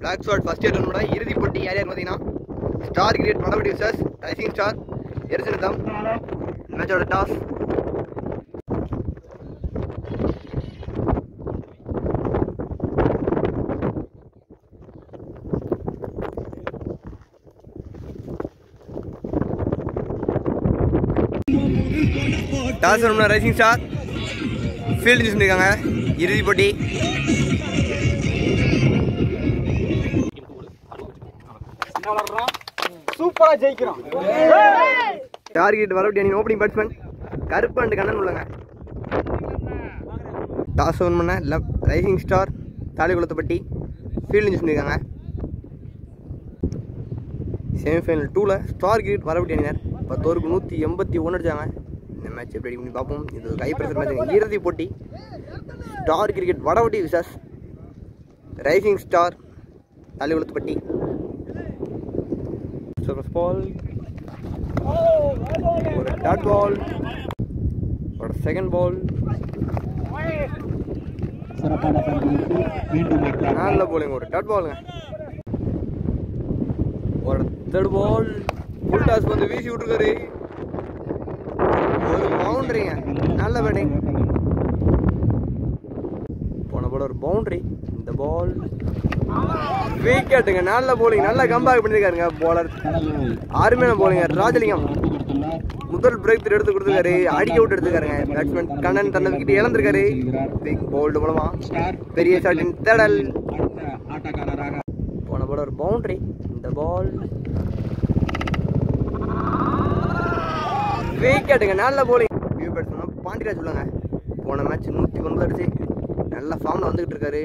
Black shot first year ரன்னோட இறுதி போட்டி யார் யார் பார்த்தீங்கன்னா star create Vadavadi vices rising star எரிசனிதம். மேட்சோட toss toss rising star field use பண்ணியிருக்காங்க. இறுதி போட்டி சூப்பரா ஜெயிக்கிறோம். டார்கெட் வரவிட்டு அணி opening batsman Karuppu and Kannan உள்ளங்க. டாஸ் ஓன் பண்ண rising star Thalikulathupatti field use பண்ணியிருக்காங்க. செமிஃபைனல் 2ல் ஸ்டார் கிரியேட் வரவிட்டு அணியினர் 10 ஓவருக்கு 181 அடிச்சாங்க. இந்த மேட்ச் எப்படி பண்ணி பார்ப்போம். இது கை பிரசர் மேட்ச் இறுதி போட்டி star cricket Vadavatti vices rising star Thalikulathupatti. Ball ஒரு டாட் பால் ஒரு செகண்ட் பால் நல்ல போலிங் ஒரு டாட் பாலுங்க. ஒரு தேர்ட் பால் ஃபுல் டாஸ் வந்து வீசி விட்டுருக்காரு. ஒரு பவுண்டரிங்க நல்ல பேட்டிங். போன பால் ஒரு பவுண்டரி. இந்த பால் விக்கெட்டுங்க. நல்ல போலிங் நல்ல கம்பேக் பண்ணிருக்காருங்க போலர். அருமையான போலிங்க ராஜலிங்கம். முதல் பிரேக் எடுத்து கொடுத்துருக்காரு. அடிக்க விட்டு எடுத்துக்காருங்க. பேட்ஸ்மேன் கண்ணன் தன்னை விக்கெட் இழந்திருக்காரு. பிக் போல்டு மூலமா பெரிய ஷாட்டின் தேடல். போன பால் ஒரு பவுண்டரி. இந்த பால் விக்கெட்டுங்க நல்ல போலிங். வியூ பேட்ஸ்மேன் பாண்டிராஜ் சொல்லுங்க. போன மேட்ச் 109 அடிச்சு நல்ல ஃபார்ம்ல வந்துகிட்டு இருக்காரு.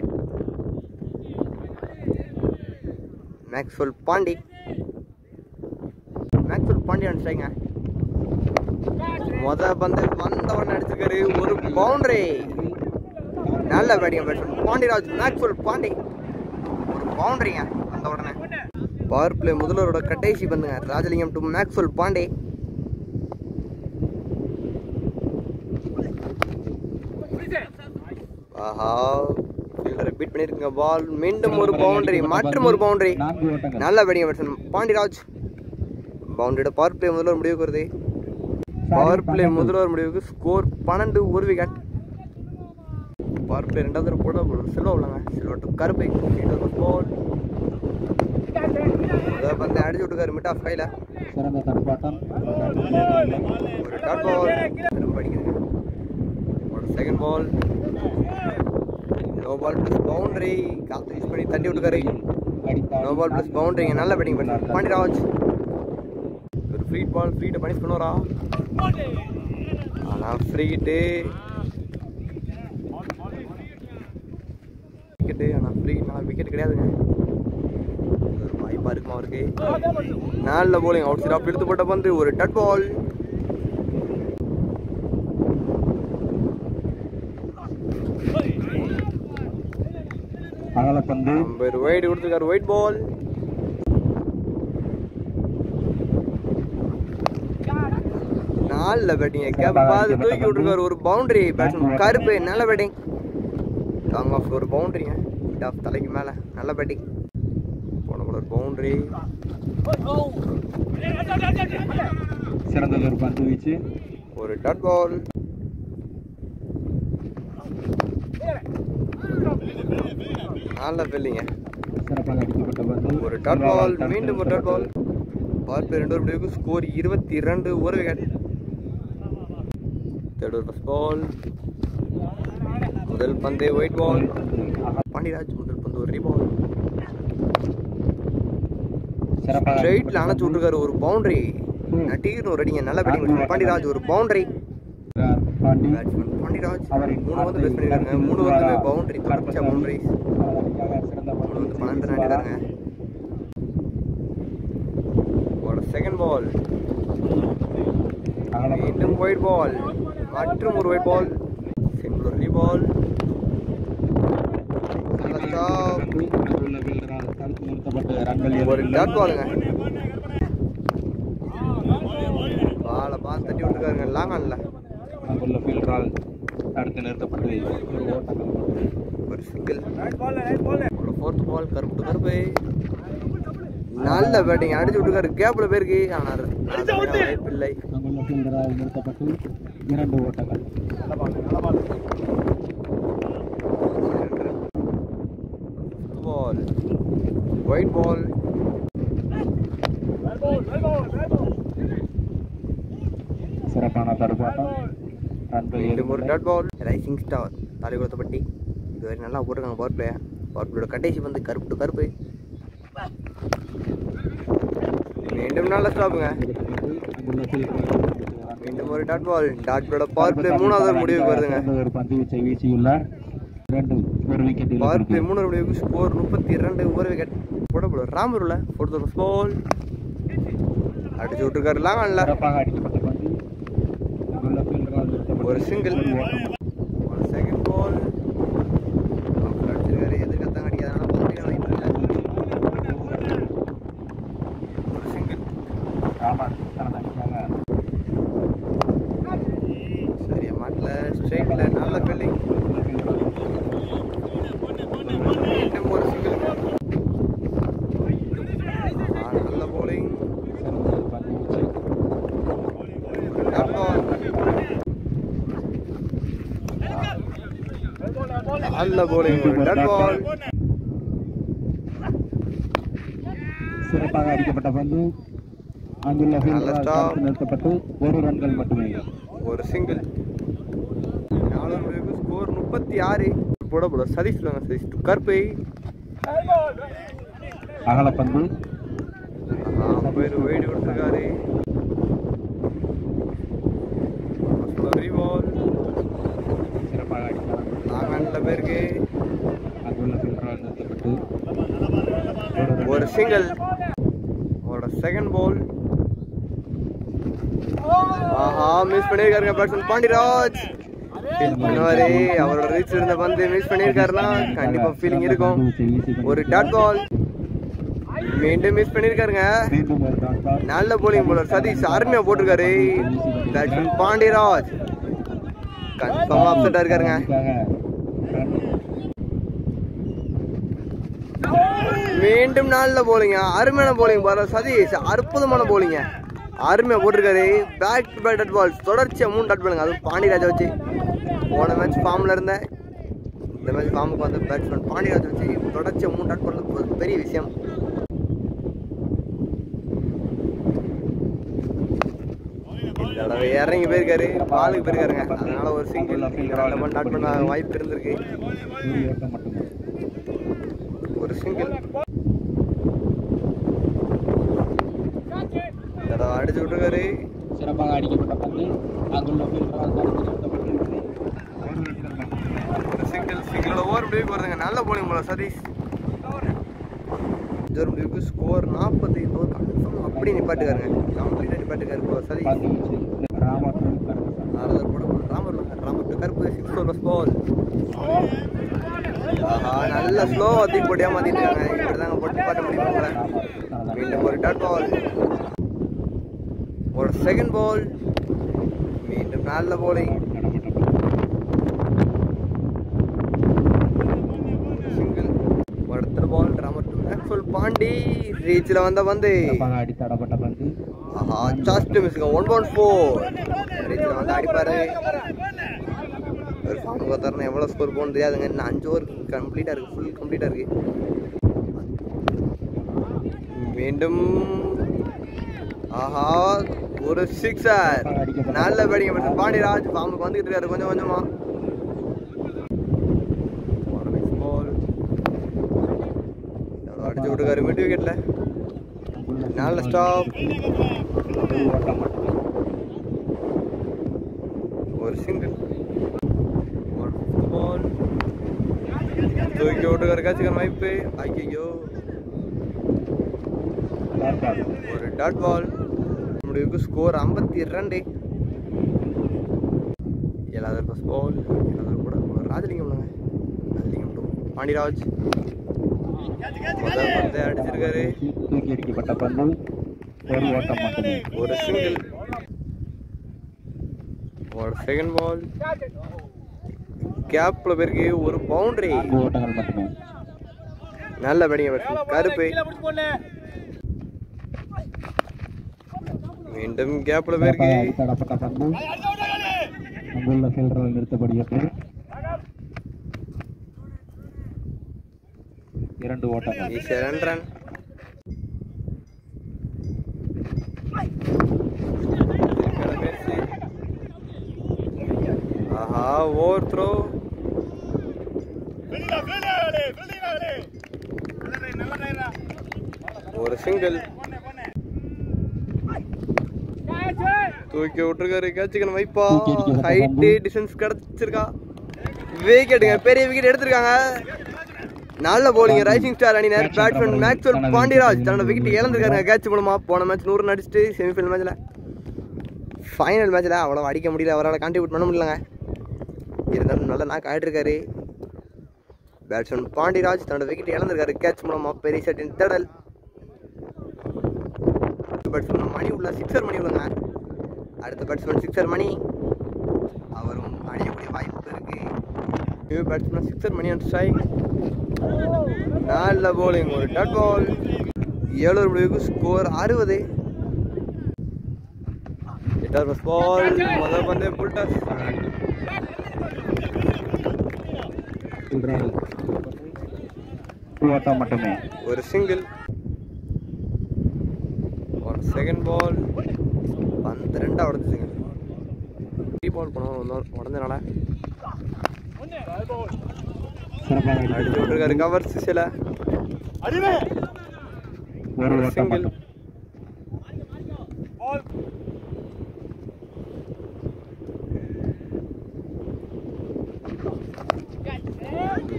மேக்ஸ்வெல் பாண்டி அடிச்சாங்க. பந்து வந்த உடனே அடிச்சிருக்காரு. ஒரு பவுண்டரி நல்ல batting batsman Pandiraj. Maxwell Pandi ஒரு பவுண்டரிங்க வந்த உடனே. பவர் பிளே முதல்வரோட கடைசி பந்துங்க. Rajalingam to Maxwell Pandi. ஆஹா பீட் பண்ணிருக்கீங்க. பால் மீண்டும் ஒரு பவுண்டரி மற்றும் ஒரு பவுண்டரி நல்ல பேட்டிங் பேட்ஸ்மேன் பாண்டிராஜ். பவுண்டரியோட பவர் பிளே முதல்வர் முடிவுக்கு வருது. பவர் பிளே முதல்வர் முடிவுக்கு ஸ்கோர் 12 ஒரு விக்கெட். பவர் பிளே 2வது போட சில்வா உள்ளங்க. சில்வா டு கருப்பை பால் பந்து அடிச்சு விட்டுக்காரு மிட் ஆஃப் கையில. ஒரு டாட் பால் திரும்ப அடிக்குது. ஒரு second ball no ball plus boundary. காத்து யூஸ் பண்ணி தட்டி விட்டுக்காரு. நோ பால் பிளஸ் பவுண்டரிங்க நல்ல பேட்டிங் பண்ணார் பாண்டிராஜ். ஒரு ஃப்ரீ பால் ஃப்ரீட்டை பனிஷ் பண்ணுவாரா? ஆனால் ஃப்ரீட்டு விக்கெட்டு. ஆனால் ஃப்ரீ நான் விக்கெட் கிடையாதுங்க. ஒரு வாய்ப்பாக இருக்குமா அவருக்கு? நல்ல போலிங். அவுட் சைட் ஆஃப் இழுத்து போட்ட பந்து ஒரு டட் பால். வைட் கொடுத்துருக்காரு. White ball. நல்ல பேட்டிங். கேப் பார்த்து தூக்கி விட்டுருக்காரு. ஒரு பவுண்டரி பேட்ஸ்மேன் கருப்பு நல்ல பேட்டிங். லாங் ஆஃப் ஒரு பவுண்டரிங்க மிட் ஆஃப் தலைக்கு மேல நல்ல பேட்டிங். போன பால் ஒரு பவுண்டரி. சிறந்த ஒரு பந்து வீச்சு ஒரு டாட் பால். நல்ல ஃபீல்டிங்க. ஒரு டாட் பால் மீண்டும் ஒரு டாட் பால். பவர் பிளே 2 முடிவுக்கு ஸ்கோர் 22 ஒரு wicket. Third over first ball. முதல் பந்து ஒயிட் பால். பாண்டிராஜ் முதல் பந்து ஒரு ரீபால். ஸ்ட்ரைட்ல அணைச்சு விட்டுருக்காரு. ஒரு பவுண்டரி. நட்டீர்னு ஒரு அடிங்க நல்ல பேட்டிங் பாண்டிராஜ். ஒரு பவுண்டரி. பேட்ஸ்மேன் பாண்டிராஜ் 3 வந்து பேஸ் பண்ணிருக்காங்க. 3 வந்து பவுண்டரி தொடர்ச்சியா பவுண்டரி. 3 வந்து 12 அடிக்கிறாங்க. ஒரு செகண்ட் பால் மீண்டும் ஒயிட் பால் மற்றும் ஒரு ஒயிட் பால். சிங்கிள் ஒரு ரீபால். ஒரு டாட் பாலுங்க. பாலை பார்த்து தட்டி விட்டுருக்காருங்க லாங் ஆன்ல. அடுத்து நிறுத்தப்பட்டு ஒரு சிங்கிள். 4th பால் கருப்பு கருப்பு நல்ல பேட்டிங் அடிச்சு விட்டுருக்காரு கேப்ல பேருக்கு ஆனால் வாய்ப்பில்லை நிறுத்தப்பட்டு 2 ஓட்டங்கள் பால் ஒயிட் பால் சிறப்பான தடுப்பாட்டம் ஒரு டாட் பால் ரைசிங் ஸ்டார் தாலிகுளத்தப்பட்டி இதுவரை நல்லா போட்டிருக்காங்க பவர் பிளேயோட கடைசி வந்து கருப்பு டு கருப்பு மீண்டும் நல்ல ஸ்டாப்புங்க மீண்டும் ஒரு டாட் பால் டாட் பாலோட பவர் பிளே 3வது முடிவுக்கு வருதுங்க ஒரு பந்து வீச்சை வீசியுள்ளார் 2 ஒரு விக்கெட் பவர் பிளே 3வது முடிவுக்கு ஸ்கோர் 32 ஒரு விக்கெட் போட ராமூர்ல 4th பால் அடிச்சு விட்டுருக்காரு லாங்கல்ல சிறப்பாக அடிக்கப்பட்ட பந்து ஒரு சிங்கிள் ஒரு செகண்ட் பால் அடிச்சிருக்காரு எதிர்க்கத்தான் அடிக்காதனால ஒரு சிங்கிள் சரியா மாட்டல ஸ்ட்ரைட்ல நல்ல ஃபீல்டிங் மீண்டும் ஒரு சிங்கிள் நல்ல bowling நல்ல bowling டாட் பால் சிறப்பாக அடிக்கப்பட்ட பந்து அங்குள்ள ஃபீல்டரால் நிறுத்தப்பட்டு 1 ரன்கள் மட்டுமே ஒரு சிங்கிள் 4 முடிவுக்கு ஸ்கோர் 36 போட சதீஷ் சதீஷ் கருப்பை அகலப்பந்து பேர் வெயிட் கொடுத்துருக்காரு பால் சிறப்பாக அடித்தார் நல்ல பேருக்கு அங்குள்ள ஃபீல்டரால் நிறுத்தப்பட்டு ஒரு சிங்கிள் ஒரு செகண்ட் பால் ஆஹா மிஸ் பண்ணிருக்காருங்க பேட்ஸ்மேன் பாண்டிராஜ் அவரோட ரீச் இருந்த பந்து மிஸ் பண்ணிருக்காருன்னா கண்டிப்பா ஃபீலிங் இருக்கும் ஒரு டாட் பால் மீண்டும் மிஸ் பண்ணிருக்காருங்க நல்ல போலிங் போலர் சதீஷ் அருமையா போட்டிருக்காரு பேட்ஸ்மேன் பாண்டிராஜ் கன்ஃபார்மா அப்செட்டா இருக்காருங்க மீண்டும் நல்ல போலிங்க அருமையான போலிங் போலர் சதீஷ் அற்புதமான போலிங்க அருமையா போட்டிருக்காரு back to back dot balls தொடர்ச்சியா 3 டாட் பாலுங்க அதுவும் பாண்டிராஜை வச்சு போன மேட்ச் ஃபார்ம்ல இருந்தேன் இந்த மேட்ச் ஃபார்முக்கு வந்த பேட்ஸ்மேன் பாண்டிராஜை வச்சு தொடர்ச்சியா 3 டாட் பால் பெரிய விஷயம் இறங்கி போயிருக்காரு பாலுக்கு போயிருக்காருங்க அதனால ஒரு சிங்கிள் டாட் பண்ண வாய்ப்பு இருந்திருக்கு ஒரு சிங்கிள் அடிச்சு விட்டுருக்காரு சிறப்பாக அடிக்கப்பட்ட பந்து அங்குள்ள ஃபீல்டரால் நிறுத்தப்பட்டு ஒரு சிங்கிளோட ஓவர் முடிவுக்கு வருதுங்க நல்ல போலிங் போல சதீஷ் ஒரு முடிவுக்கு ஸ்கோர் 40 கன்ஃபார்ம் அப்படி நிப்பாட்டுக்காருங்க கம்ப்ளீட்டாக நிப்பாட்டுக்காரு சதீஷ் ராமர் கருப்பு 6 பால் ஆஹா நல்ல ஸ்லோ தூக்கி போட்டியா மாத்திட்டு இருக்காங்க இப்படிதாங்க போட்டு பாட்ட முடியுமா மீண்டும் ஒரு டாட் பால் ஒரு செகண்ட் பால் மீண்டும் நல்ல போலிங் சிங்கிள் அடுத்த பால் ராமர் டு மேக்ஸ்வெல் பாண்டி ரீச்ல வந்த பந்து அடித்தடப்பட்ட பந்து ஆஹா ஜஸ்ட் மிஸ்ங்க 1.4 ரீச்ல வந்து அடிப்பாரு ஒரு ஃபார்முக்கு வந்தாருன்னா எவ்வளோ ஸ்கோர் போகணும் தெரியாதுங்க இன்னும் 5 ஓவர் கம்ப்ளீட்டாக இருக்குது ஃபுல் கம்ப்ளீட்டாக இருக்குது மீண்டும் ஆஹா ஒரு 6 நல்ல பேட்டிங் பாண்டிராஜ் ஃபார்முக்கு வந்துகிட்டு இருக்காரு கொஞ்சம் கொஞ்சமா அடிச்சு விட்டுருக்காரு மிட் விக்கெட்ல நல்ல ஸ்டாப் ஒரு சிங்கிள் பால் தூக்கி விட்டுருக்காரு காட்சிக்கான வாய்ப்பு ஐயோ ஒரு டாட் பால் முடிவுக்கு ஸ்கோர் 52 7வது பால் 7வது கூட ராஜலிங்கம் பாண்டிராஜ் பந்தை அடிச்சிருக்காரு தூக்கி அடிக்கப்பட்ட பந்து ஒரு ஓட்டம் மட்டுமே ஒரு சிங்கிள் ஒரு செகண்ட் பால் கேப்ல பேருக்கு ஒரு பவுண்டரி ஓட்டங்கள் மட்டுமே நல்ல பேட்டிங் பேட்ஸ்மேன் கருப்பு. மீண்டும் கேப்ல போயிருக்கு. அங்குள்ள ஃபீல்டரால் நிறுத்தப்படுகிறது. 2 ஓட்டங்கள். 2 ரன். ஆஹா ஓவர் த்ரோ. ஒரு சிங்கிள். தூக்கி விட்டுருக்காரு. கேட்சுக்கணும் வைப்பா. ஹைட்டு டிஸ்டன்ஸ் கிடைச்சிருக்கா. விக்கெட்டுங்க. பெரிய விக்கெட் எடுத்திருக்காங்க. நல்ல போலிங் ரைசிங் ஸ்டார் அணியினர் பேட்ஸ்மேன் மேக்ஸ்வெல் பாண்டியராஜ் தன்னோட விக்கெட் இழந்திருக்காருங்க கேட்ச் மூலமா. போன மேட்ச் 100 ரன் அடிச்சுட்டு செமிஃபைனல் மேட்ச்ல ஃபைனல் மேட்ச்ல அவ்வளோ அடிக்க முடியல, அவரால் கான்ட்ரிபியூட் பண்ண முடியலங்க. இருந்தாலும் நல்ல நாக் ஆகிட்டு இருக்காரு. பேட்ஸ்மேன் பாண்டியராஜ் தன்னோட விக்கெட் இழந்திருக்காரு கேட்ச் மூலமா. பெரிய ஷாட்டின் தேடல். பேட்ஸ்மேன் மணி உள்ள சிக்ஸர் மணி உள்ளங்க. அடுத்த பேட்ஸ்மேன் சிக்ஸர் மணி, அவரும் அடிக்கக்கூடிய வாய்ப்பு இருக்கு. New batsman sixer Mani and strike. நல்ல போலிங். ஒரு டாட் பால். 7 முடிவுக்கு ஸ்கோர் 60. 8வது பால். முதல் பந்து புல் டாஸ். ஓட்டம் மட்டுமே. ஒரு சிங்கிள். ஒரு செகண்ட் பால். பந்து 2 உடஞ்சுங்க. 3 பால் போனோம் உடஞ்சனால அடிச்சு விட்டுருக்காரு கவர் சில. ஒரு சிங்கிள்.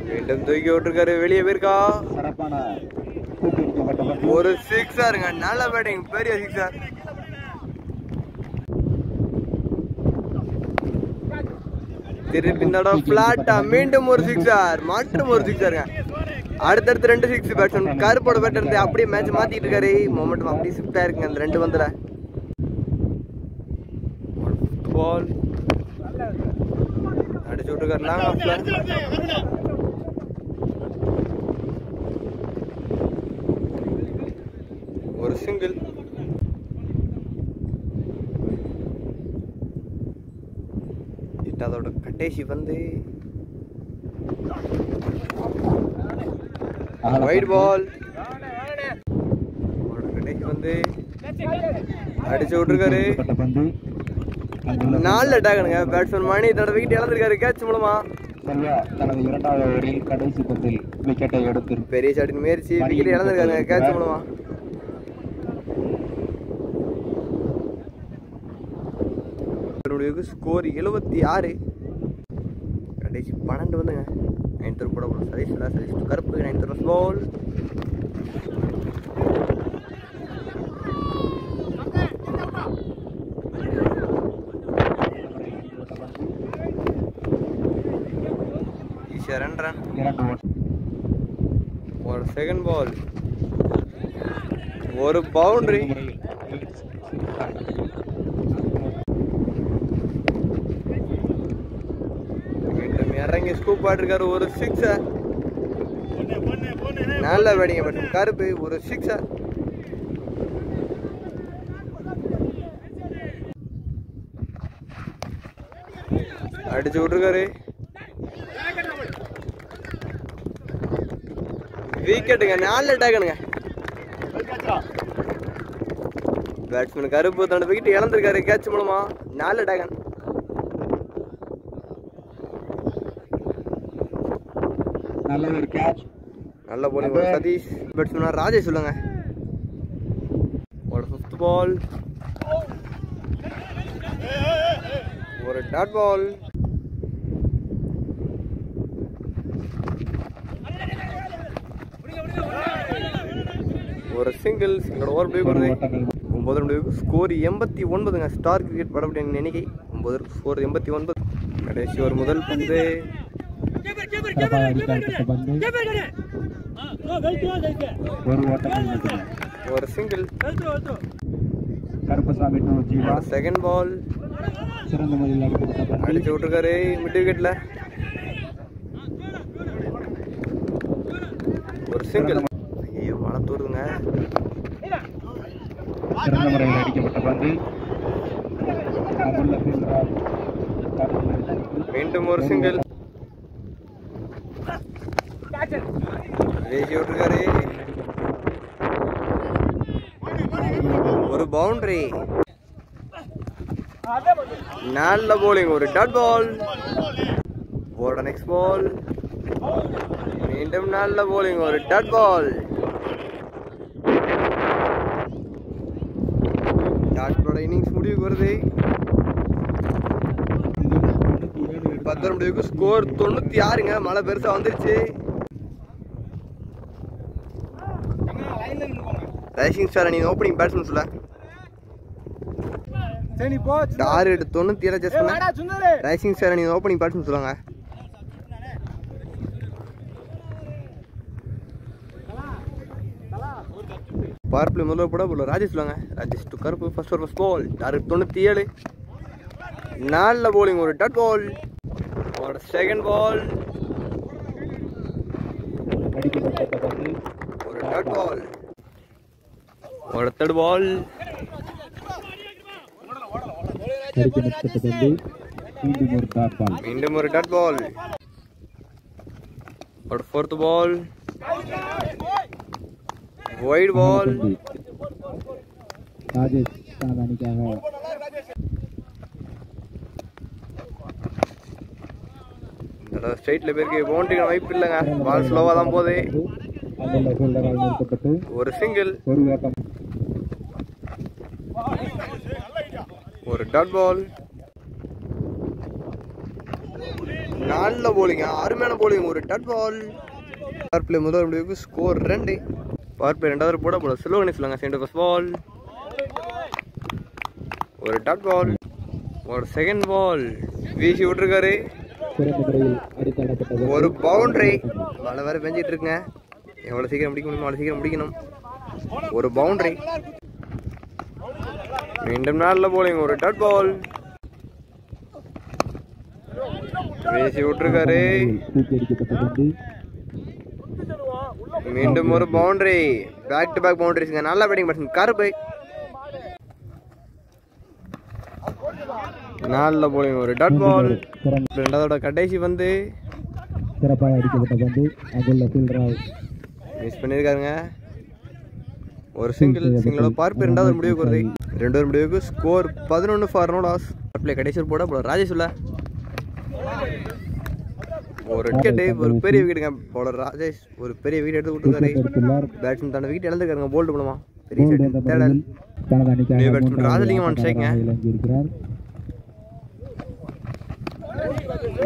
மீண்டும் தூக்கி விட்டுருக்காரு. வெளியே போயிருக்கா. ஒரு சிக்ஸருங்க. நல்ல பேட்டிங். பெரிய சிக்ஸர். திருப்பி பிளாட்டா. மீண்டும் ஒரு சிக்ஸர். மற்றும் ஒரு சிக்ஸருங்க. அடுத்தடுத்து 2 6 பேட்ஸ்மேன் கருப்போட பேட் இருந்து அப்படியே மேட்ச் மாத்திட்டு இருக்காரு. மொமெண்டம் அப்படியே ஷிஃப்ட் ஆயிருக்குங்க அந்த 2 பந்துல. பால் அடிச்சு விட்டுருக்காரு லாங் ஆஃப்ல. ஒரு சிங்கிள். அதோட கட்டேசி வந்து வைட் பால். கட்டேசி வந்து அடிச்சு விட்டுருக்காரு. 4 அட்டாகனுங்க. பேட்ஸ்மேன் மணி தன்னோட விக்கெட் இழந்திருக்காரு கேட்ச் மூலமா. தனது 2வது ஓவரில் கடைசி பந்தில் விக்கெட்டை எடுத்து பெரிய ஷாட்டின் முயற்சி. விக்கெட் இழந்திருக்காருங்க கேட்ச் மூலமா. ஸ்கோர் 76. கடைசி 12 வந்துங்க. 9 போட சதீஷ் கருப்பு. 9 பால். ஈஸியா 2 ரன். ஒரு செகண்ட் பால். ஒரு பவுண்டரி. இறங்கி ஸ்கூப் ஆட்டிருக்காரு. ஒரு சிக்ஸர். நல்ல பேட்டிங் பேட்ஸ்மேன் கருப்பு. ஒரு சிக்ஸர். அடிச்சு விட்டுருக்காரு. விக்கெட்டுங்க. 4 அட்டாகனுங்க. பேட்ஸ்மேன் கருப்பு தன்னோட விக்கெட் இழந்திருக்காரு கேட்ச் மூலமா. 4 அட்டாகன். நல்ல ஒரு கேட்ச். நல்ல போலிங் சதீஷ். பேட்ஸ்மேன் ராஜேஷ் சொல்லுங்க. ஒரு 5th பால். ஒரு டாட் பால். ஒரு சிங்கிள். சிங்கிளோட ஓவர் பிளே வருது. 9 முடிவுக்கு ஸ்கோர் 89ங்க. ஸ்டார் கிரிக்கெட் படப்படிய எண்ணிக்கை 9 ஸ்கோர் 89. கடைசி ஒரு முதல் பந்து. ஒரு single. Karuppasamy to Jeeva. Second ball. சிறந்த முறையில் அடிச்சு விட்டுருக்காரு மிட் விக்கெட்ல. ஒரு சிங்கிள். ஐயோ மழை தூருதுங்க. சிறந்த முறையில் அடிக்கப்பட்ட பந்து அங்குள்ள ஃபீல்டரால் மீண்டும் ஒரு சிங்கிள். வீசி விட்டுருக்காரு. ஒரு பவுண்டரி. நல்ல போலிங். ஒரு டாட் பால். போட நெக்ஸ்ட் பால். மீண்டும் நல்ல போலிங். ஒரு டாட் பால். டாட் பாலோட இன்னிங்ஸ் முடிவுக்கு வருது. 10 முடிவுக்கு ஸ்கோர் 96ங்க. மழை பெருசா வந்துருச்சு. ரைசிங் ஸ்டார் நீங்க ஓப்பனிங் பேட்ஸ்மேன் சொல்ல டார்கெட் 97 ஜஸ்ட் பண்ண. ரைசிங் ஸ்டார் நீங்க ஓப்பனிங் பேட்ஸ்மேன் சொல்லுங்க. பவர் பிளே முதல்ல போட போல ராஜேஷ் சொல்லுங்க. Rajesh to Karuppu. First over first ball. Target 97. நல்ல போலிங். ஒரு டாட் பால். ஒரு செகண்ட் பால். ஒரு டாட் பால். ஒரு தேர்ட் பால். மீண்டும் ஒரு டாட் பால். ஒரு fourth ball. Wide ball. Rajesh தனது அணிக்காக ஸ்ட்ரைட்ல பேருக்கு பவுண்டரி வாய்ப்பு இல்லைங்க. பால் ஸ்லோவா தான் போகுது. ஒரு சிங்கிள். ஒரு டாட் பால். நல்ல போலிங். அருமையான போலிங். ஒரு டாட் பால். பவர் பிளே முதல் முடிவுக்கு ஸ்கோர் 2. பவர் பிளே ரெண்டாவது போட போல ஸ்லோகனே சொல்லுங்க. Centre first ball. ஒரு டாட் பால். ஒரு செகண்ட் பால். வீசி விட்டுருக்காரு. ஒரு பவுண்டரி. மழை வேற பெஞ்சிட்டு இருக்குங்க. எவ்வளவு சீக்கிரம் முடிக்க முடியுமோ அவ்வளவு சீக்கிரம் முடிக்கணும். ஒரு பவுண்டரி. மீண்டும் நல்ல போலிங். ஒரு டாட் பால். வீசி விட்டுருக்காரு. மீண்டும் ஒரு பவுண்டரி. பேக் டு பேக் பவுண்டரிஸ்ங்க. நல்ல பேட்டிங் பர்சன் கருப்பு. நல்ல போலிங். ஒரு டாட் பால். ரெண்டாவதோட கடைசி வந்து சிறப்பாக அடிக்கப்பட்ட பந்து அங்குள்ள ஃபீல்டரால் மிஸ் பண்ணியிருக்காருங்க. ஒரு சிங்கிளோட பார்ப்பு ரெண்டாவது முடிவுக்கு வருது. 2 முடிவுக்கு score 11 for no loss. Play கடைசி போட போல ராஜேஷ் இல்ல. ஒரு விக்கெட். ஒரு பெரிய விக்கெட்டுங்க. பவுலர் ராஜேஷ் ஒரு பெரிய விக்கெட் எடுத்து விட்டுருக்காரு. பேட்ஸ்மேன் தன்னோட விக்கெட் இழந்துருக்காருங்க. போல்ட் பண்ணுமா பெரிய தேடல். பேட்ஸ்மேன் ராஜலிங்கம் ஒன் ஸ்ட்ரைக்ங்க.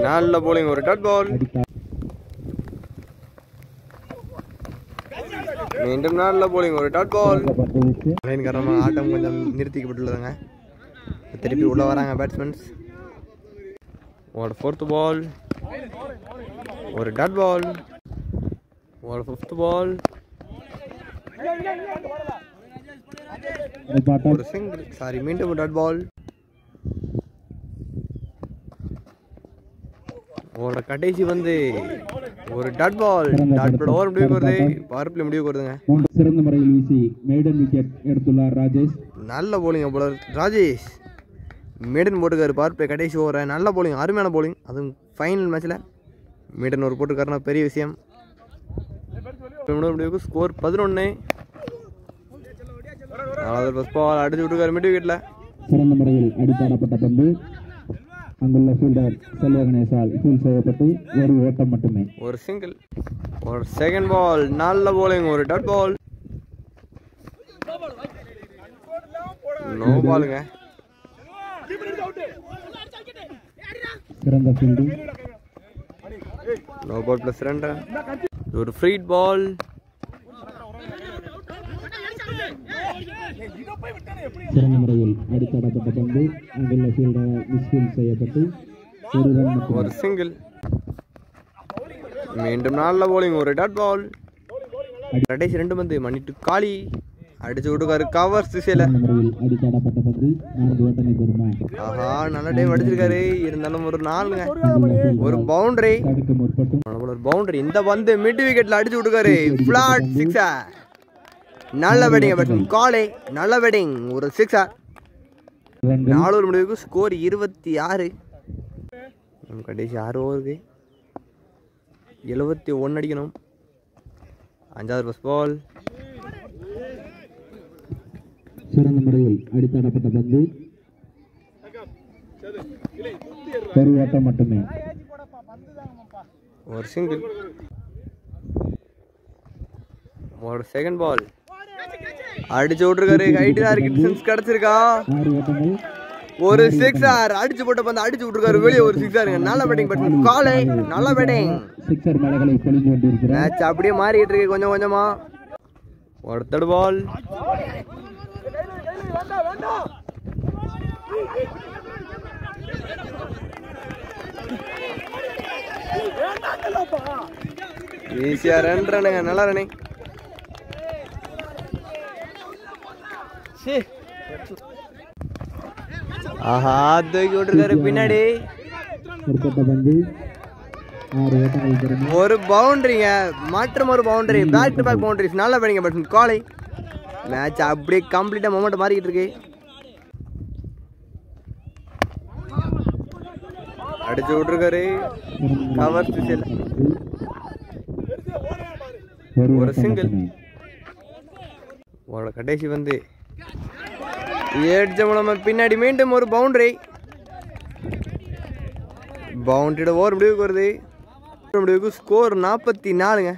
நல்ல போலிங். ஒரு டாட் பால். மீண்டும் நல்ல போலிங். ஒரு டாட் பால். லைன் காரணமாக ஆட்டம் கொஞ்சம் நிறுத்திக்கப்பட்டுள்ளதுங்க. திருப்பி உள்ள வராங்க பேட்ஸ்மேன்ஸ். ஒரு ஃபோர்த் பால். ஒரு டாட் பால். ஒரு ஃபிஃப்த் பால். ஒரு சிங்கிள். சாரி மீண்டும் ஒரு டாட் பால். ஓட கடைசி வந்து ஒரு dot ball. Dot ball over முடிவுக்கு வருது. பவர் பிளே முடிவுக்கு வருதுங்க. சிறந்த முறையில் வீசி மேடன் விக்கெட் எடுத்துள்ளார் ராஜேஷ். நல்ல போலிங் போலர் ராஜேஷ். மேடன் போட்டுக்காரு பவர் பிளே கடைசி ஓவர. நல்ல போலிங். அருமையான போலிங். அதுவும் ஃபைனல் மேட்ச்சில் மேடன் ஒரு போட்டுருக்காருன்னா பெரிய விஷயம். முடிவுக்கு ஸ்கோர் 11. நாலாவது ஃபர்ஸ்ட் பால் அடிச்சு விட்டுருக்காரு மிட் விக்கெட்ல. சிறந்த முறையில் அடிப்பாடப்பட்ட பந்து அங்குள்ள ஃபீல்டர் செல்வ கணேசால் ஃபீல்ட் செய்யப்பட்டு ஒரு ஓட்டம் மட்டுமே. ஒரு சிங்கிள். ஒரு செகண்ட் பால். நல்ல போலிங். ஒரு டாட் பால். நோ பாலுங்க. சிறந்த ஃபீல்டிங். No ball plus 2. ஒரு ஃப்ரீ பால். சிறந்த முறையில் அடித்தாடப்பட்ட பந்து அங்குள்ள ஃபீல்டரால் மிஸ்ஃபீல்ட் செய்யப்பட்டு ஒரு ரன் மட்டுமே. ஒரு சிங்கிள். மீண்டும் நல்ல போலிங். ஒரு டாட் பால். கடைசி 2 பந்து மணிட்டு காலி. அடிச்சு விட்டுக்காரு கவர்ஸ் திசையில. அடித்தாடப்பட்ட பந்து 4 ஓட்டங்கள் பெறுமா. ஆஹா நல்ல டைம் அடிச்சிருக்காரு. இருந்தாலும் ஒரு 4ங்க. ஒரு பவுண்டரி. ஒரு பவுண்டரி. இந்த பந்து மிட் விக்கெட்ல அடிச்சு விட்டுக்காரு. ஃபிளாட் 6. நல்ல பேட்டிங் பேட்ஸ்மேன் காலே. நல்ல பேட்டிங். ஒரு 6. 4 முடிவுக்கு ஸ்கோர் 26. கடைசி 6 ஓவருக்கு 71 அடிக்கணும். 5வது ஃபர்ஸ்ட் பால். சிறந்த முறையில் அடித்தாடப்பட்ட பந்து ஒரு ஓட்டம் மட்டுமே. ஒரு சிங்கிள். ஒரு செகண்ட் பால். அடிச்சு விட்டுருக்காரு. ஹைட் தான் இருக்கு. டிஸ்டன்ஸ் கிடைச்சிருக்கா. 6 ஓட்டங்கள். ஒரு 6 அடிச்சு போட்ட பந்து அடிச்சு விட்டுருக்காரு. வெளியே ஒரு 6. நல்ல பேட்டிங் பேட்ஸ்மேன் காலே. நல்ல பேட்டிங். 6 மலைகளை பொழிந்து கொண்டிருக்கிறார். மேட்ச் அப்படியே மாறிட்டு இருக்கு கொஞ்சம் கொஞ்சமா. ஒரு தேர்ட் பால். ஈஸியா 2 ரன்னுங்க. நல்ல ரன்னிங். ஆஹா தூக்கி விட்டுருக்காரு பின்னாடி. ஒரு பவுண்டரிங்க. மற்றும் ஒரு boundary. Back to back boundaries. நல்ல பேட்டிங் பேட்ஸ்மேன் காலே. மேட்ச் அப்படியே கம்ப்ளீட்டா மொமெண்ட் மாறிக்கிட்டு இருக்கு. அடிச்சு விட்டுருக்காரு. கவர் திசையில. ஒரு சிங்கிள். ஒரு கடைசி வந்து ஏட்ஜ மூலமா பின்னாடி மீண்டும் ஒரு பவுண்டரி. பவுண்டரியோட ஓவர் முடிவுக்கு வருது. முடிவுக்கு ஸ்கோர் 44ங்க.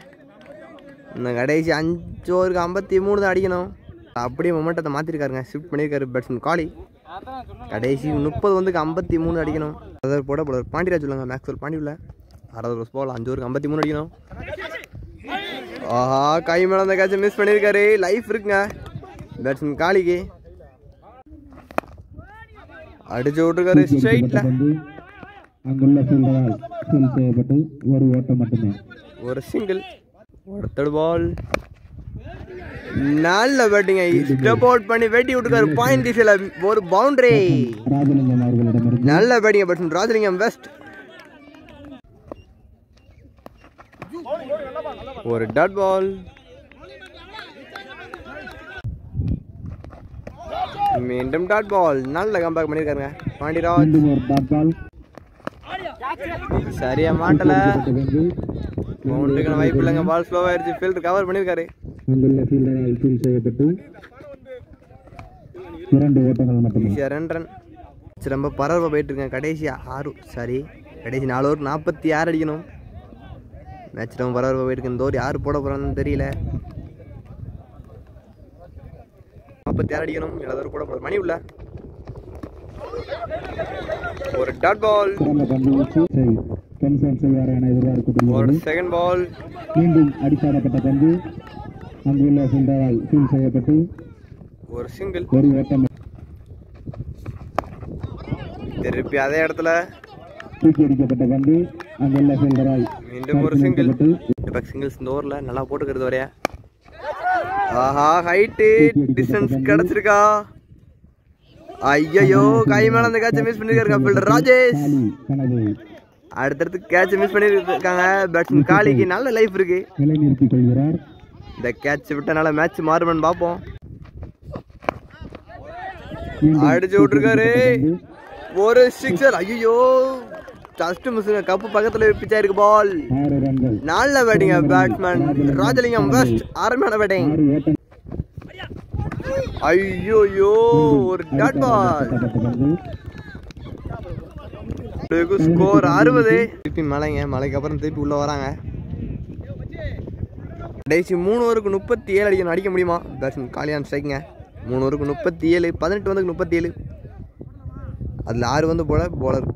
இந்த கடைசி 5 ஓவருக்கு 53 தான் அடிக்கணும். அப்படியே மொமெண்டத்தை மாற்றிருக்காருங்க. ஷிஃப்ட் பண்ணியிருக்காரு பேட்ஸ்மேன் காலி. கடைசி 30 வந்து 53 அடிக்கணும். அதாவது போட போல பாண்டிராஜ் சொல்லுங்க. மேக்ஸ்வெல் பாண்டியில் 6வது பால் 5 ஓவருக்கு 53 அடிக்கணும். ஆஹா கை மேலே அந்த கேட்சை மிஸ் பண்ணியிருக்காரு. லைஃப் இருக்குங்க பேட்ஸ்மேன் காலிக்கு. அடிச்சு விட்டுருக்காரு ஸ்ட்ரைட்ல. அங்குள்ள ஃபீல்டரால் ஃபீல் செய்யப்பட்டு ஒரு ஓட்டம் மட்டுமே. ஒரு சிங்கிள். ஒரு தேர்ட் பால். நல்ல பேட்டிங். ஸ்டெப் அவுட் பண்ணி வெட்டி விட்டுருக்காரு. பாயிண்ட் திசையில ஒரு பவுண்டரி. ராஜலிங்கம் அவர்களிடமிருந்து நல்ல பேட்டிங் பேட்ஸ்மேன் ராஜலிங்கம் வெஸ்ட். ஒரு டாட் பால். மீண்டும் டாட் பால். நல்ல கம்பேக் பண்ணிருக்காருங்க பாண்டிராஜ். சரியா மாட்டல. பவுண்டரிக்கான வாய்ப்பு இல்லைங்க. பால் ஸ்லோ ஆயிடுச்சு. ஃபீல்டர் கவர் பண்ணிருக்காரு. ஈஸியா 2 ரன். ரொம்ப பரவ போயிட்டு இருக்கேன். கடைசி 4 ஓவர் 46 அடிக்கணும். மேட்ச் ரொம்ப பரவ போயிட்டு இருக்கு. இந்த ஓவர் யாரு போட போறான்னு தெரியல. 46 அடிக்கணும். 7 ஓவர் போட போறாரு. மணி உள்ள ஒரு டாட் பால். ஒரு செகண்ட் பால். மீண்டும் அடித்தாடப்பட்ட பந்து அங்குள்ள ஃபீல்டரால் ஃபீல் செய்யப்பட்டு ஒரு சிங்கிள். ஒரு ஓட்டம். திருப்பி அதே இடத்துல தூக்கி அடிக்கப்பட்ட பந்து அங்குள்ள ஃபீல்டரால் மீண்டும் ஒரு சிங்கிள். சிங்கிள்ஸ் இந்த ஓவர்ல நல்லா போட்டுக்கிறது வரையா. ஆஹா ஹைட்டு டிஸ்டன்ஸ் கிடைச்சிருக்கா. ஐயோ கை மேல அந்த கேட்சை மிஸ் பண்ணிருக்காரு ஃபீல்டர் ராஜேஷ். அடுத்தடுத்து கேட்சை மிஸ் பண்ணிருக்காங்க பேட்ஸ்மேன் காலிக்கு. நல்ல லைஃப் இருக்கு. நிலைநிறுத்திக் கொள்கிறார். இந்த கேட்ச் விட்டனால மேட்ச் மாறுமான்னு பார்ப்போம். அடிச்சு விட்டுருக்காரு. ஒரு 6. ஐயோ ஜஸ்ட் மிஸ்ங்க. கப்பு பக்கத்துல பிச்சா இருக்கு பால். 6 ரன்கள். நல்ல பேட்டிங் பேட்ஸ்மேன் ராஜலிங்கம் வெஸ்ட். அருமையான பேட்டிங். ஐயோ ஒரு டாட் பால். ஸ்கோர் 60. திருப்பி மலைக்கு அப்புறம் திருப்பி உள்ள வராங்க. கடைசி 3 ஓவருக்கு 37 அடிக்கணும். அடிக்க முடியுமா பேட்ஸ்மேன் காலியான் ஸ்ட்ரைக்குங்க. 3 ஓவருக்கு 37. 18 வந்து 37. அதில் 6 வந்து போலர்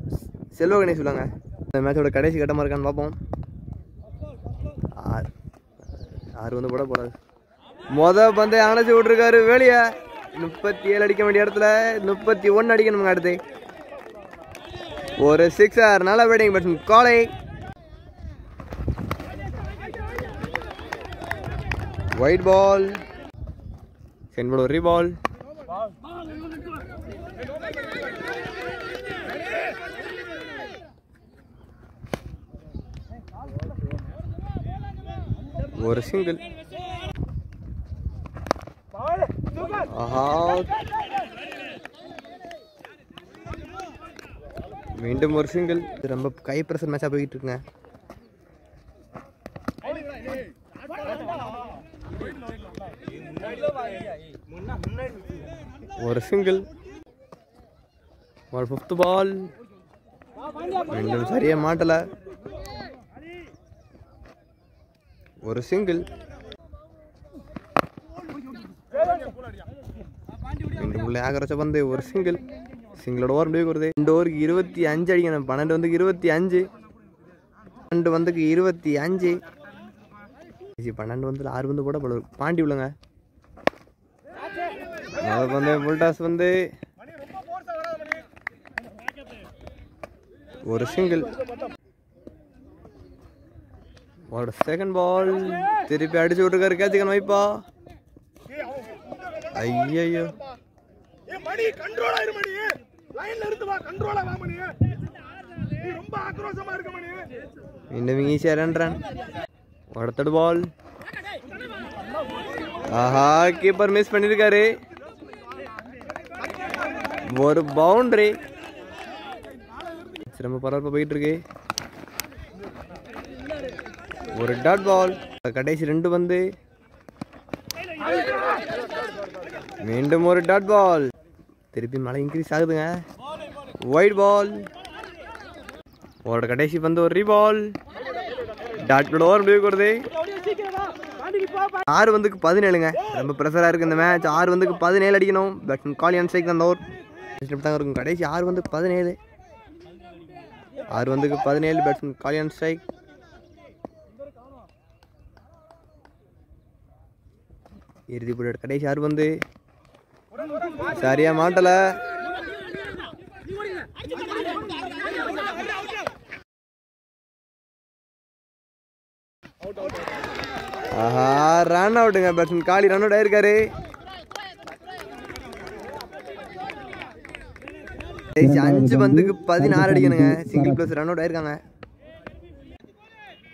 செல்வ கணேஷ் சொல்லுவாங்க. இந்த மேட்சோட கடைசி கட்டமாக இருக்கான்னு பார்ப்போம். 6 வந்து போலர் பந்தை அணைச்சி விட்டுருக்காரு வெளியே. 37 அடிக்க வேண்டிய இடத்துல 31 அடிக்கணுங்க. அடுத்து ஒரு 6. நல்ல பேட்டிங் பேட்ஸ்மேன் காலே. White ball. செகண்ட் பால் ஒரு பால். ஒரு சிங்கிள். ஆஹா, மீண்டும் ஒரு சிங்கிள். ரொம்ப கை பிரஷர் மேட்சா போயிட்டு இருக்குங்க. ஒரு சிங்கிள். ஒரு 5th பால். மீண்டும் சரியா மாட்டல. ஒரு சிங்கிள். மீண்டும் உள்ள ஆகரச்ச பந்து. ஒரு சிங்கிள். சிங்கிளோட ஓவர் முடிவு வருது. 2 ஓவருக்கு 25 அடிக்கணும். 12 வந்துக்கு 25. 12 வந்துக்கு 25. 12 வந்து 6 வந்து போட பாண்டி உள்ளங்க. வந்து புல்டாஸ் வந்து ஒரு சிங்கிள். ஒரு செகண்ட் பால். திருப்பி அடிச்சு விட்டுருக்காரு. கேட்சுக்கணும் வைப்பா. ஐயோ, இன்னும் ஈஸியா 2 ரன். ஒரு 3rd பால். ஆஹா, கீப்பர் மிஸ் பண்ணிருக்காரு. ஒரு பவுண்டரி. ரொம்ப பரபரப்பா போயிட்டு இருக்கு. ஒரு டாட் பால். கடைசி 2 வந்து. மீண்டும் ஒரு டாட் பால். திருப்பி மழை இன்க்ரீஸ் ஆகுதுங்க. White ball. ஒரு கடைசி வந்து ஒரு ரீபால். டாட் பால் ஓவர் முடிவு வருது. 6 வந்துக்கு 17ங்க. ரொம்ப ப்ரெஷரா இருக்கு இந்த மேட்ச். 6 வந்துக்கு 17 அடிக்கணும். Batsman Kali on strike. அந்த ஓவர் தாங்க இருக்கும். கடைசி 6 வந்துக்கு 17. 6 வந்துக்கு 17. Batsman Kali on strike. இறுதி போட்டு கடைசி 6 வந்து சரியா மாட்டல. ஆஹா, ரன் அவுட்டுங்க. பேட்ஸ்மேன் காலி ரன் அவுட் ஆயிருக்காரு. 5 வந்துக்கு 16 அடிக்கணுங்க. சிங்கிள் பிளஸ் ரன் அவுட் ஆயிருக்காங்க.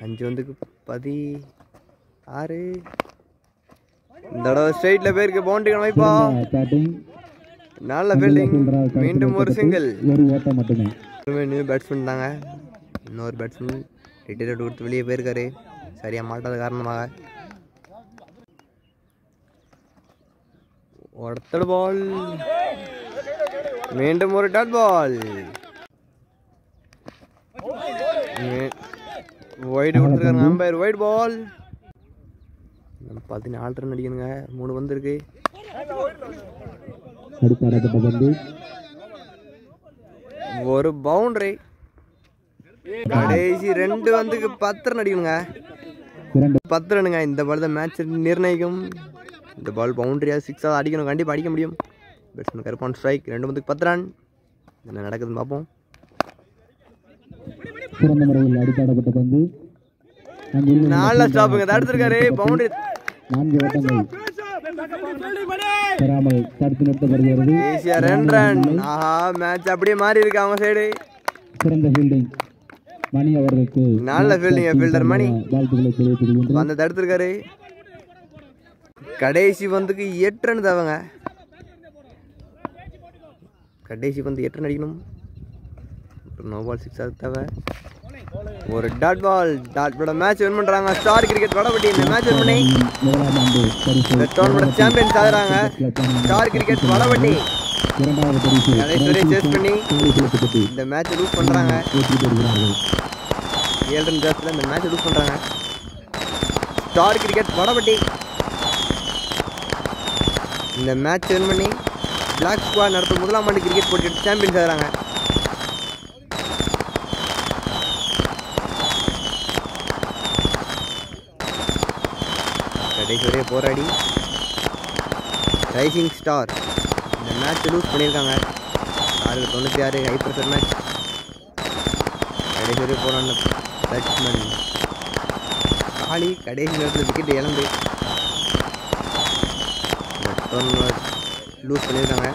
5 வந்துக்கு 16. இந்த தடவை ஸ்ட்ரைட்ல போயிருக்கு. பவுண்டரி வைப்பா. நல்ல ஃபீல்டிங். மீண்டும் ஒரு சிங்கிள். நியூ பேட்ஸ்மேன் தாங்க. இன்னொரு பேட்ஸ்மேன் ரிட்டையர்ட் கொடுத்து வெளியே போயிருக்காரு சரியா மாட்டாத காரணமாக. ஒரு 3rd பால். மீண்டும் ஒரு டாட் பால். ஒயிட் கொடுத்துருக்காங்க அம்பையர். White ball. 14 ரன் அடிக்கணுங்க. 3 வந்திருக்கு. ஒரு பவுண்டரி. கடைசி 2 வந்துக்கு 10 ரன் அடிக்கணுங்க. 10 ரனுங்க. இந்த பால் தான் மேட்ச் நிர்ணயிக்கும். இந்த பால் பவுண்டரியா 6 அடிக்கணும். கண்டிப்பாக அடிக்க முடியும். Batsman Karuppan strike. 2 வந்துக்கு 10 ரன். என்ன நடக்குதுன்னு பார்ப்போம். சிறந்த முறையில் அடித்தாடப்பட்ட பந்து. நல்ல ஸ்டாப்புங்க. தடுத்திருக்காரு. பவுண்டரி. 4 ஓட்டங்கள் பெறாமல் தடுத்து நிறுத்தப்படுகிறது. ஈஸியா 2 ரன். ஆஹா, மேட்ச் அப்படியே மாறி இருக்கு அவங்க சைடு. சிறந்த ஃபீல்டிங் மணி அவர்களுக்கு. நல்ல ஃபீல்டிங் ஃபீல்டர் மணி. வாழ்த்துக்களை தெரிவித்துக் வந்து தடுத்திருக்காரு. கடைசி வந்துக்கு 8 ரன் தேவைங்க. கடைசி வந்து 8 ரன் அடிக்கணும். நோ பால் 6 தேவை. ஒரு dot ball. Dot ball match win பண்றாங்க. ஸ்டார் கிரிக்கெட் வடபட்டி இந்த மேட்ச் வின் பண்ணி இந்த டோர்னமெண்ட் சாம்பியன்ஸ் ஆகுறாங்க. Star cricket Vadapatti Ganeswari chase பண்ணி இந்த மேட்ச் லூஸ் பண்றாங்க. 7 ரன் ஜாஸ்தியில் இந்த மேட்ச் லூஸ் பண்றாங்க. ஸ்டார் கிரிக்கெட் வடபட்டி இந்த மேட்ச் வின் பண்ணி பிளாக் ஸ்குவாட் நடத்தும் 1ஆம் ஆண்டு கிரிக்கெட் போட்டி சாம்பியன்ஸ் ஆகுறாங்க. கடைசி போராடி ரைசிங் ஸ்டார் இந்த மேட்ச் லூஸ் பண்ணியிருக்காங்க. 96 ஹை ப்ரெஷர் மேட்ச். கடைசி வரை போராடின பேட்ஸ்மேன் காலி கடைசி நேரத்தில் விக்கெட் இழந்து லூஸ் பண்ணியிருக்காங்க.